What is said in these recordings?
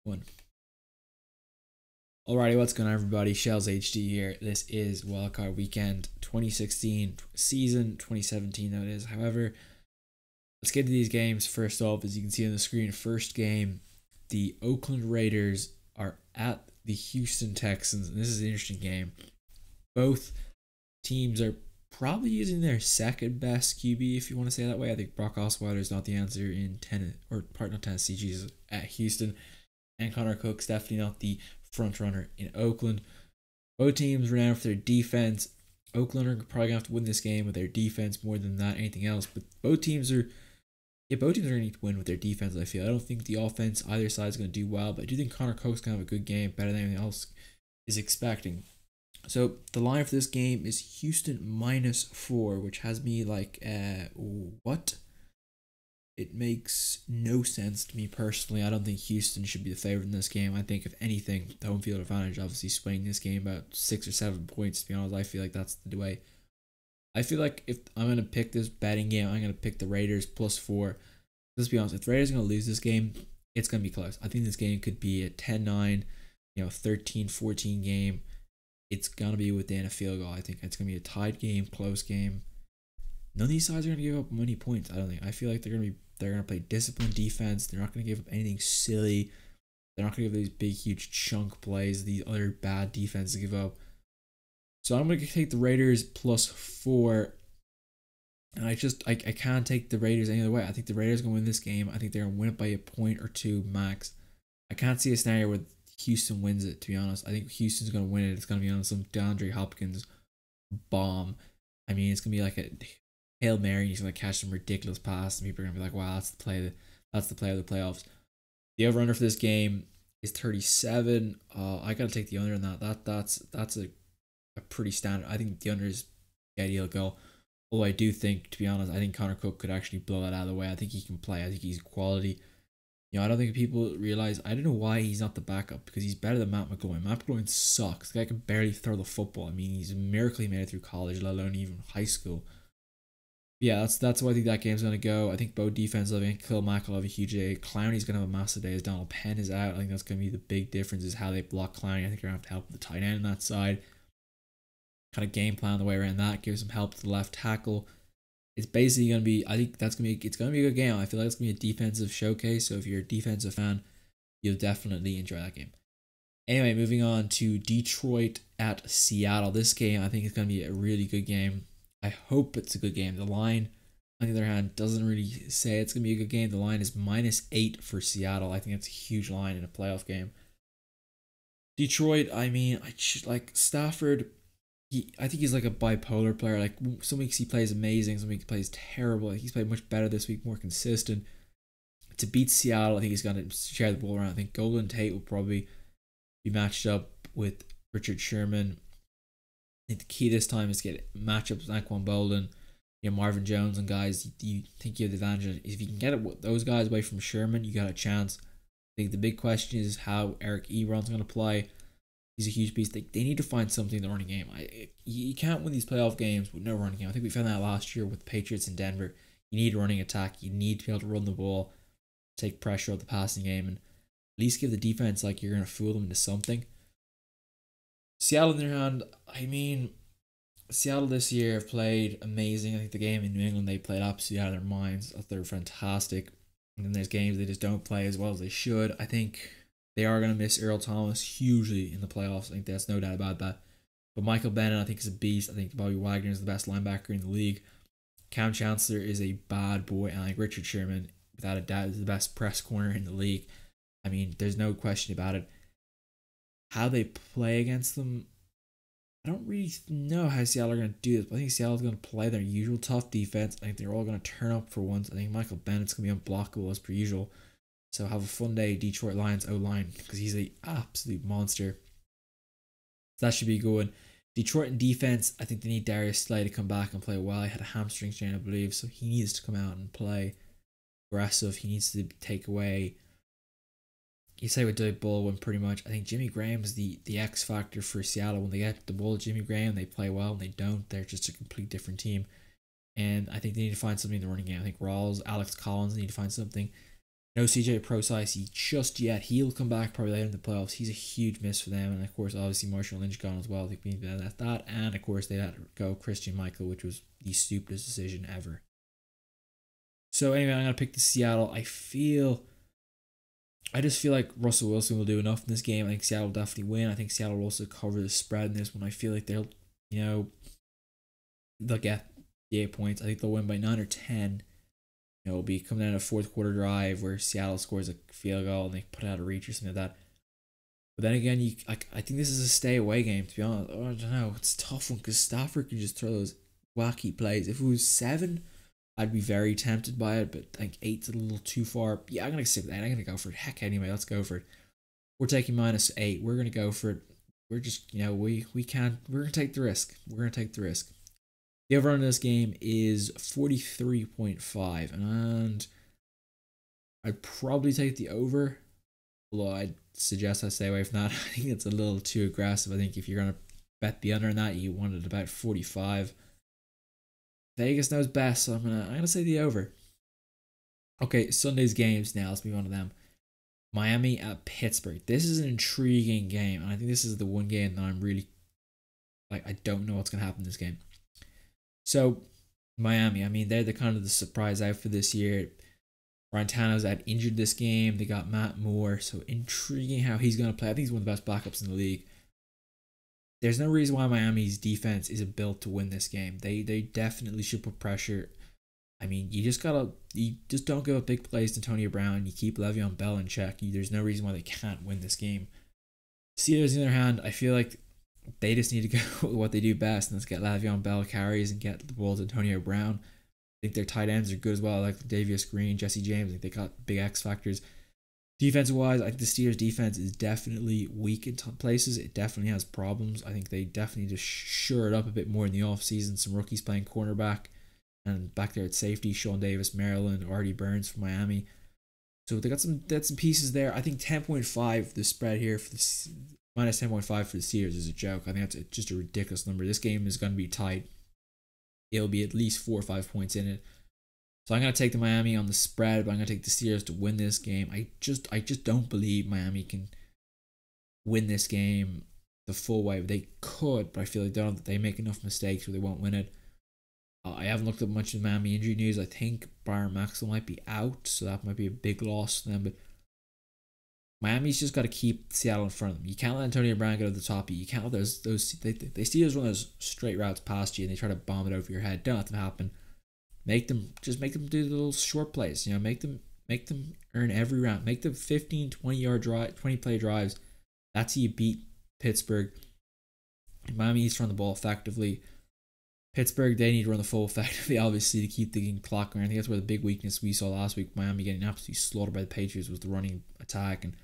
One. Alrighty, what's going on, everybody? Shells HD here. This is Wildcard Weekend 2016 season 2017. That is. However, let's get to these games. First off, as you can see on the screen, first game, the Oakland Raiders are at the Houston Texans, and this is an interesting game. Both teams are probably using their second best QB, if you want to say it that way. I think Brock Osweiler is not the answer in Tennessee, Jesus, at Houston. And Connor Cook's definitely not the front runner in Oakland. Both teams renowned for their defense. Oakland are probably gonna have to win this game with their defense more than that, anything else. But both teams are gonna need to win with their defense. I feel. I don't think the offense either side is gonna do well, but I do think Connor Cook's gonna have a good game, better than anything else is expecting. So the line for this game is Houston -4, which has me like, what? It makes no sense to me personally. I don't think Houston should be the favorite in this game. I think, if anything, the home field advantage obviously swaying this game about 6 or 7 points, to be honest. I feel like that's the way. I feel like if I'm going to pick this betting game, I'm going to pick the Raiders +4. Let's be honest, if the Raiders are going to lose this game, it's going to be close. I think this game could be a 10-9, 13-14 game. It's going to be within a field goal. I think it's going to be a tied game, close game. None of these sides are going to give up many points, I don't think. I feel like they're going to play disciplined defense. They're not going to give up anything silly. They're not going to give these big, huge chunk plays the other bad defenses give up. So I'm going to take the Raiders +4. And I can't take the Raiders any other way. I think the Raiders are going to win this game. I think they're going to win it by a point or two max. I can't see a scenario where Houston wins it, to be honest. I think Houston's going to win it. It's going to be on some DeAndre Hopkins bomb. I mean, it's going to be like a Hail Mary. He's going to catch some ridiculous pass, and people are going to be like, wow, that's the play of the playoffs. The over-under for this game is 37. I got to take the under on that. That's a pretty standard. I think the under is the ideal goal. Although I do think, to be honest, I think Connor Cook could actually blow that out of the way. I think he can play. I think he's quality. I don't think people realize, I don't know why he's not the backup, because he's better than Matt McGloin. Matt McGloin sucks. The guy can barely throw the football. I mean, he's a miracle he made it through college, let alone even high school. Yeah, that's why I think that game's going to go. I think both defenses, I think Khalil Mack will have a huge day. Clowney's going to have a massive day as Donald Penn is out. I think that's going to be the big difference, is how they block Clowney. I think they're going to have to help the tight end on that side. Kind of game plan the way around that. Give some help to the left tackle. It's basically going to be, I think it's going to be a good game. I feel like it's going to be a defensive showcase. So if you're a defensive fan, you'll definitely enjoy that game. Anyway, moving on to Detroit at Seattle. This game, I think, is going to be a really good game. I hope it's a good game. The line, on the other hand, doesn't really say it's going to be a good game. The line is -8 for Seattle. I think it's a huge line in a playoff game. Detroit, I mean, like Stafford, I think he's like a bipolar player. Like, some weeks he plays amazing, some weeks he plays terrible. Like, he's played much better this week, more consistent. To beat Seattle, I think he's going to share the ball around. I think Golden Tate will probably be matched up with Richard Sherman. I think the key this time is to get matchups with Anquan Bolden, Marvin Jones, and guys you think you have the advantage. If you can get those guys away from Sherman, you got a chance. I think the big question is how Eric Ebron's going to play. He's a huge beast. They need to find something in the running game. You can't win these playoff games with no running game. I think we found that last year with the Patriots in Denver. You need a running attack. You need to be able to run the ball, take pressure off the passing game, and at least give the defense like you're going to fool them into something. Seattle, on the other hand, I mean, Seattle this year have played amazing. I think the game in New England, they played absolutely out of their minds. They're fantastic. And then there's games they just don't play as well as they should. I think they are going to miss Earl Thomas hugely in the playoffs. I think there's no doubt about that. But Michael Bennett, I think, is a beast. I think Bobby Wagner is the best linebacker in the league. Cam Chancellor is a bad boy. And I think Richard Sherman, without a doubt, is the best press corner in the league. I mean, there's no question about it. How they play against them, I don't really know how Seattle are going to do this, but I think Seattle's going to play their usual tough defense. I think they're all going to turn up for once. I think Michael Bennett's going to be unblockable as per usual. So have a fun day, Detroit Lions O-line, because he's an absolute monster. So that should be good. Detroit in defense, I think they need Darius Slay to come back and play well. He had a hamstring strain, I believe, so he needs to come out and play aggressive. He needs to take away. You say with Doug Baldwin, pretty much. I think Jimmy Graham is the X factor for Seattle. When they get the ball to Jimmy Graham, they play well. When they don't, they're just a complete different team. And I think they need to find something in the running game. I think Rawls, Alex Collins need to find something. No CJ Procise just yet. He'll come back probably later in the playoffs. He's a huge miss for them. And of course, obviously, Marshall Lynch gone as well. They beat that. And of course, they let go Christian Michael, which was the stupidest decision ever. So anyway, I'm going to pick the Seattle. I just feel like Russell Wilson will do enough in this game. I think Seattle will definitely win. I think Seattle will also cover the spread in this one. I feel like they'll get the 8 points. I think they'll win by 9 or 10. It'll be coming down a fourth quarter drive where Seattle scores a field goal and they put out a reach or something like that. But then again, I think this is a stay away game, to be honest. I don't know. It's a tough one because Stafford can just throw those wacky plays. If it was 7, I'd be very tempted by it, but I think 8's a little too far. Yeah, I'm going to stick with 8. I'm going to go for it. Heck, anyway, let's go for it. We're taking -8. We're going to go for it. We're just, we're going to take the risk. We're going to take the risk. The over on this game is 43.5, and I'd probably take the over, although I'd suggest I stay away from that. I think it's a little too aggressive. I think if you're going to bet the under on that, you want it about 45. Vegas knows best, so I'm gonna say the over. Okay, Sunday's games now. Let's move on to them. Miami at Pittsburgh. This is an intriguing game, and I think this is the one game that I'm really I don't know what's gonna happen in this game. So Miami, I mean, they're the kind of the surprise out for this year. Ryan Tannehill's out injured this game. They got Matt Moore, so intriguing how he's gonna play. I think he's one of the best backups in the league. There's no reason why Miami's defense isn't built to win this game. They definitely should put pressure. I mean, you just don't give up big plays to Antonio Brown. You keep Le'Veon Bell in check. There's no reason why they can't win this game. Steelers, on the other hand, I feel like they just need to go with what they do best, and let's get Le'Veon Bell carries and get the ball to Antonio Brown. I think their tight ends are good as well, like Davius Green, Jesse James. I think they got big X factors. Defensive-wise, I think the Steelers' defense is definitely weak in places. It definitely has problems. I think they definitely just shore it up a bit more in the offseason. Some rookies playing cornerback. And back there at safety, Sean Davis, Maryland, Artie Burns from Miami. So they got some pieces there. I think 10.5, the spread here, for the -10.5 for the Steelers is a joke. I think that's just a ridiculous number. This game is going to be tight. It'll be at least 4 or 5 points in it. So I'm going to take the Miami on the spread, but I'm going to take the Steelers to win this game. I just don't believe Miami can win this game the full way. They could, but I feel like they make enough mistakes where they won't win it. I haven't looked at much of Miami injury news. I think Byron Maxwell might be out, so that might be a big loss to them. But Miami's just got to keep Seattle in front of them. You can't let Antonio Brown go to the top of you. You can't let they Steelers run those straight routes past you and they try to bomb it over your head. Don't let them happen. Make them do the little short plays. Make them earn every round. Make them 15, 20-yard drive, 20-play drives. That's how you beat Pittsburgh. Miami needs to run the ball effectively. Pittsburgh, they need to run the ball effectively, obviously, to keep the game clock going. I think that's where the big weakness we saw last week, Miami getting absolutely slaughtered by the Patriots, was the running attack, and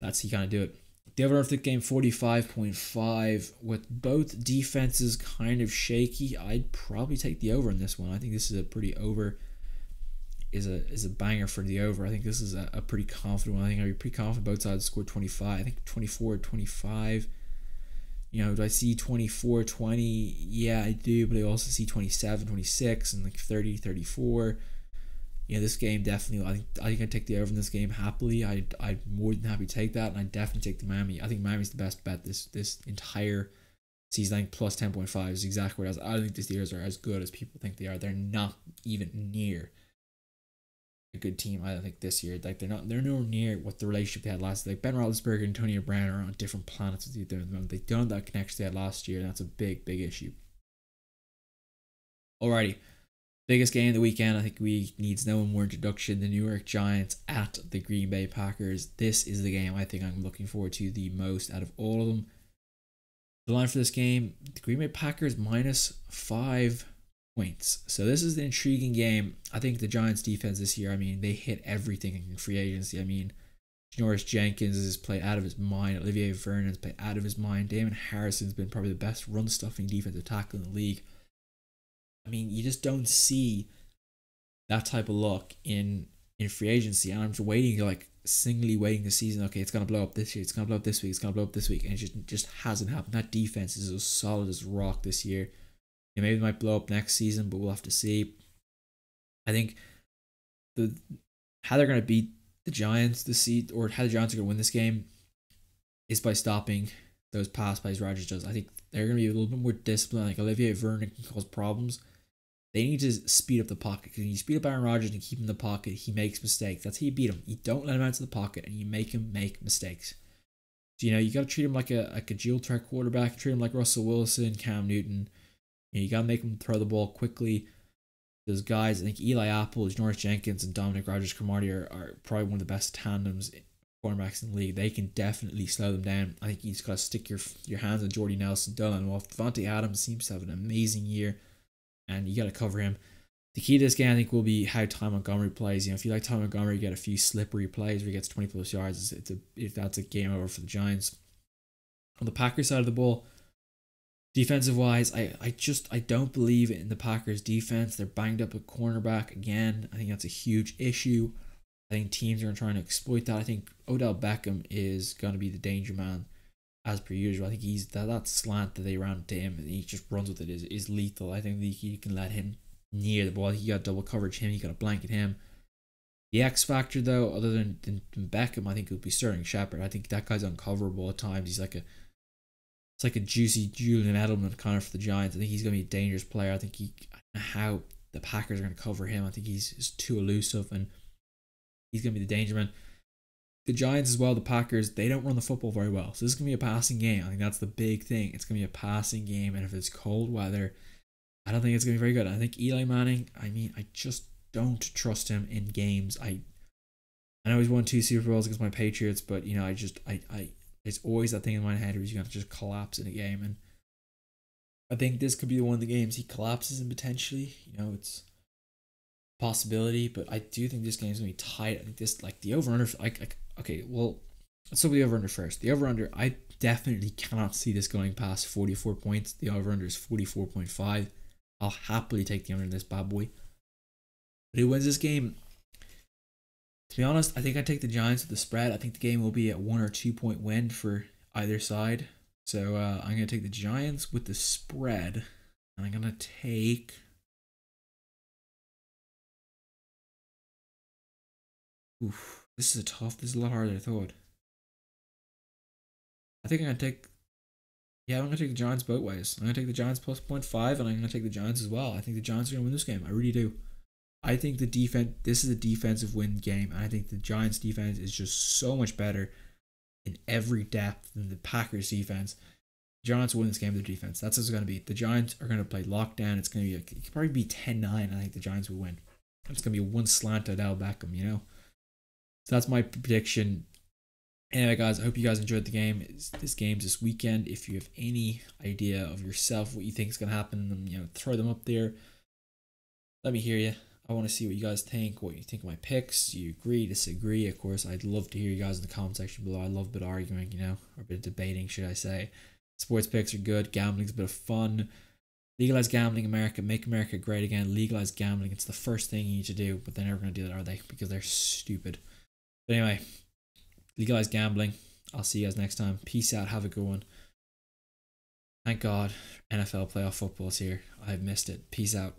that's how you kind of do it. The over of the game, 45.5. With both defenses kind of shaky, I'd probably take the over in this one. I think this is a pretty over, is a banger for the over. I think this is a pretty confident one. I think I'd be pretty confident both sides scored 25. I think 24-25. Do I see 24-20? Yeah, I do, but I also see 27-26 and like 30-34. This game definitely, I think I'd take the over in this game happily. I'd more than happy to take that, and I'd definitely take the Miami. I think Miami's the best bet this entire season. I think plus 10.5 is exactly what I was. I don't think the Steelers are as good as people think they are. They're not even near a good team, I don't think, this year. Like they're nowhere near what the relationship they had last year. Like Ben Roethlisberger and Antonio Brown are on different planets with each other at the moment. They don't have that connection they had last year, and that's a big issue. Alrighty. Biggest game of the weekend, I think needs no more introduction. The New York Giants at the Green Bay Packers. This is the game I think I'm looking forward to the most out of all of them. The line for this game, the Green Bay Packers -5 points. So this is the intriguing game. I think the Giants defense this year, they hit everything in free agency. Janoris Jenkins has played out of his mind. Olivier Vernon's played out of his mind. Damon Harrison's been probably the best run-stuffing defensive tackle in the league. You just don't see that type of luck in free agency. And I'm just waiting, singly waiting this season. Okay, it's going to blow up this year. It's going to blow up this week. It's going to blow up this week. And it just hasn't happened. That defense is as solid as rock this year. Maybe it might blow up next season, but we'll have to see. I think how they're going to beat the Giants this seed, or how the Giants are going to win this game is by stopping those pass plays Rodgers does. I think they're going to be a little bit more disciplined. Like Olivier Vernon can cause problems. They need to speed up the pocket, because when you speed up Aaron Rodgers and keep him in the pocket, he makes mistakes. That's how you beat him. You don't let him out to the pocket, and you make him make mistakes. So, you got to treat him like a dual threat quarterback. Treat him like Russell Wilson, Cam Newton. You got to make him throw the ball quickly. Those guys, I think Eli Apple, Janoris Jenkins, and Dominic Rodgers-Cromartie are probably one of the best tandems cornerbacks in the league. They can definitely slow them down. I think you just got to stick your hands on Jordy Nelson, Dillon. Well, Devontae Adams seems to have an amazing year, and you got to cover him. The key to this game, I think, will be how Ty Montgomery plays. If you like Ty Montgomery, you get a few slippery plays where he gets 20 plus yards. If that's a game over for the Giants. On the Packers side of the ball, defensive wise, I don't believe in the Packers defense. They're banged up at cornerback again. I think that's a huge issue. I think teams are trying to exploit that. I think Odell Beckham is going to be the danger man as per usual. I think he's that slant that they ran to him and he just runs with it is lethal. I think you can let him near the ball. He got double coverage him. You got to blanket him. The X factor though, other than Beckham, I think it would be Sterling Shepard. I think that guy's uncoverable at times. It's like a juicy Julian Edelman kind of for the Giants. I think he's going to be a dangerous player. I don't know how the Packers are going to cover him. I think he's too elusive and he's going to be the danger man. The Giants as well, the Packers, they don't run the football very well. So this is going to be a passing game. I think that's the big thing. It's going to be a passing game. And if it's cold weather, I don't think it's going to be very good. I think Eli Manning, I just don't trust him in games. I know he's won 2 Super Bowls against my Patriots, but it's always that thing in my head where he's going to just collapse in a game. And I think this could be one of the games he collapses in potentially. It's a possibility, but I do think this game is going to be tight. I think this, the over-under, okay, well, let's look at the over-under first. The over-under, I definitely cannot see this going past 44 points. The over-under is 44.5. I'll happily take the under in this bad boy. But who wins this game? To be honest, I think I take the Giants with the spread. I think the game will be a 1 or 2 point win for either side. So I'm going to take the Giants with the spread. And I'm going to take... Oof, this is a lot harder than I thought. I think I'm going to take... Yeah, I'm going to take the Giants both ways. I'm going to take the Giants plus 0.5, and I'm going to take the Giants as well. I think the Giants are going to win this game. I really do. I think this is a defensive win game, and I think the Giants defense is just so much better in every depth than the Packers defense. The Giants win this game with their defense. That's what it's going to be. The Giants are going to play lockdown. It's going to be it could probably be 10-9. I think the Giants will win. It's going to be a one slant at Odell Beckham, So that's my prediction. Anyway, guys, I hope you guys enjoyed the game. This game's this weekend. If you have any idea of yourself, what you think is going to happen, throw them up there. Let me hear you. I want to see what you guys think, what you think of my picks. Do you agree, disagree? Of course, I'd love to hear you guys in the comment section below. I love a bit of arguing, or a bit of debating, should I say. Sports picks are good. Gambling's a bit of fun. Legalize gambling, America. Make America great again. Legalize gambling. It's the first thing you need to do, but they're never going to do that, are they? Because they're stupid. But anyway, legalize gambling. I'll see you guys next time. Peace out. Have a good one. Thank God NFL playoff football's here. I've missed it. Peace out.